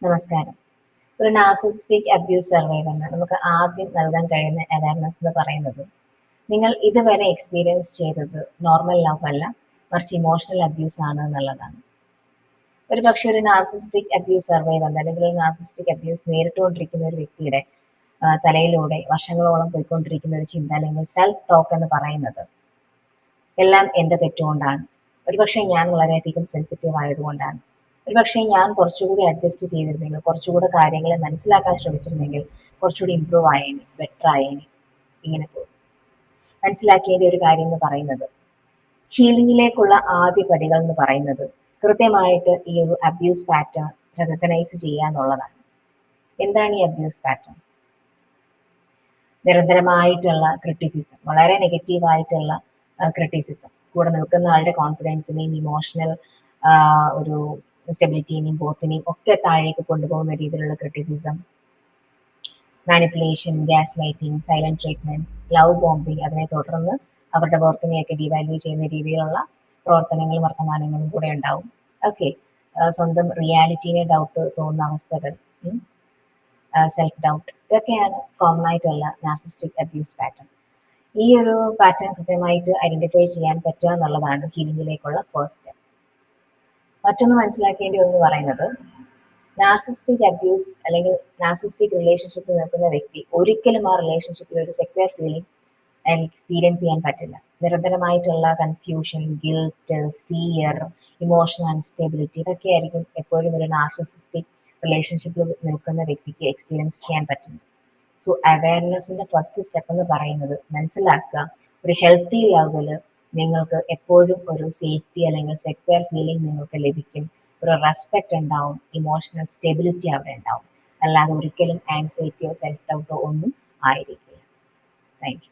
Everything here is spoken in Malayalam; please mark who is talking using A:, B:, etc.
A: നമസ്കാരം. ഒരു നാർസിസിസ്റ്റിക് അബ്യൂസ് സർവൈവറിന് നമുക്ക് ആദ്യം നൽകാൻ കഴിയുന്ന അവയർനെസ് എന്ന് പറയുന്നത്, നിങ്ങൾ ഇതുവരെ എക്സ്പീരിയൻസ് ചെയ്തത് നോർമൽ ലവ് അല്ല, മറിച്ച് ഇമോഷണൽ അബ്യൂസ് ആണ് എന്നുള്ളതാണ്. ഒരു പക്ഷേ ഒരു നാർസിസിസ്റ്റിക് അബ്യൂസ് സർവൈവർ അല്ലെങ്കിൽ ഒരു നാർസിസിസ്റ്റിക് അബ്യൂസ് നേരിട്ടുകൊണ്ടിരിക്കുന്ന ഒരു വ്യക്തിയുടെ തലയിലൂടെ വർഷങ്ങളോളം പോയിക്കൊണ്ടിരിക്കുന്ന ഒരു ചിന്ത അല്ലെങ്കിൽ സെൽഫ് ടോക്ക് എന്ന് പറയുന്നത്, എല്ലാം എൻ്റെ തെറ്റുകൊണ്ടാണ്, ഒരുപക്ഷെ ഞാൻ വളരെയധികം സെൻസിറ്റീവ് ആയതുകൊണ്ടാണ്, ഒരുപക്ഷെ ഞാൻ കുറച്ചുകൂടി അഡ്ജസ്റ്റ് ചെയ്തിരുന്നെങ്കിൽ, കുറച്ചുകൂടെ കാര്യങ്ങളെ മനസ്സിലാക്കാൻ ശ്രമിച്ചിരുന്നെങ്കിൽ കുറച്ചുകൂടി ഇമ്പ്രൂവ് ആയേനെ, ബെറ്റർ ആയേനെ, ഇങ്ങനെ പോകും. മനസ്സിലാക്കേണ്ട ഒരു കാര്യം എന്ന് പറയുന്നത്, ഹീലിംഗിലേക്കുള്ള ആദ്യ പടികൾ എന്ന് പറയുന്നത് കൃത്യമായിട്ട് ഈ ഒരു അബ്യൂസ് പാറ്റേൺ റെക്കഗ്നൈസ് ചെയ്യുക എന്നുള്ളതാണ്. എന്താണ് ഈ അബ്യൂസ് പാറ്റേൺ? നിരന്തരമായിട്ടുള്ള ക്രിറ്റിസിസം, വളരെ നെഗറ്റീവായിട്ടുള്ള ക്രിറ്റിസിസം, കൂടെ നിൽക്കുന്ന ആളുടെ കോൺഫിഡൻസിനെയും ഇമോഷണൽ ഒരു സ്റ്റെബിലിറ്റിനെയും ബോത്തിനെയും ഒക്കെ താഴേക്ക് കൊണ്ടുപോകുന്ന രീതിയിലുള്ള criticism, manipulation, gas lighting, silent treatment, love bombing, അതിനെ തുടർന്ന് അവരുടെ ബോർത്തിനെയൊക്കെ ഡിവാല്യൂ ചെയ്യുന്ന രീതിയിലുള്ള പ്രവർത്തനങ്ങളും വർത്തമാനങ്ങളും കൂടെ ഉണ്ടാവും. ഓക്കെ, സ്വന്തം റിയാലിറ്റീനെ ഡൗട്ട് തോന്നുന്ന അവസ്ഥകൾ, സെൽഫ് ഡൗട്ട്, ഇതൊക്കെയാണ് കോമൺ ആയിട്ടുള്ള നാർസിസ്റ്റിക് അബ്യൂസ് പാറ്റേൺ. ഈ ഒരു പാറ്റേൺ കൃത്യമായിട്ട് ഐഡന്റിഫൈ ചെയ്യാൻ പറ്റുക എന്നുള്ളതാണ് ഹീലിംഗിലേക്കുള്ള ഫസ്റ്റ് സ്റ്റെപ്പ്. മറ്റൊന്ന് മനസ്സിലാക്കേണ്ടി എന്ന് പറയുന്നത്, നാർസിസ്റ്റിക് അബ്യൂസ് അല്ലെങ്കിൽ നാർസിസ്റ്റിക് റിലേഷൻഷിപ്പിൽ നിൽക്കുന്ന വ്യക്തി ഒരിക്കലും ആ റിലേഷൻഷിപ്പിൽ ഒരു സെക്യൂർ ഫീലിംഗ് എക്സ്പീരിയൻസ് ചെയ്യാൻ പറ്റില്ല. നിരന്തരമായിട്ടുള്ള confusion, guilt, fear, emotional unstability, ഇതൊക്കെ ആയിരിക്കും എപ്പോഴും ഒരു നാർസിസിസ്റ്റിക് റിലേഷൻഷിപ്പിൽ നിൽക്കുന്ന വ്യക്തിക്ക് എക്സ്പീരിയൻസ് ചെയ്യാൻ പറ്റുന്നത്. സോ അവയർനെസ്സിന്റെ ഫസ്റ്റ് സ്റ്റെപ്പ് എന്ന് പറയുന്നത് മനസ്സിലാക്കുക, ഒരു ഹെൽത്തി ലെവല് നിങ്ങൾക്ക് എപ്പോഴും ഒരു സേഫ്റ്റി അല്ലെങ്കിൽ സെക്യൂർ ഫീലിംഗ് നിങ്ങൾക്ക് ലഭിക്കും, ഒരു റെസ്പെക്റ്റ് ഉണ്ടാവും, ഇമോഷണൽ സ്റ്റെബിലിറ്റി അവിടെ ഉണ്ടാവും. അല്ലാതെ ഒരിക്കലും ആങ്സൈറ്റിയോ സെൽഫ് ഡൗട്ടോ ഒന്നും ആയിരിക്കില്ല. Thank you.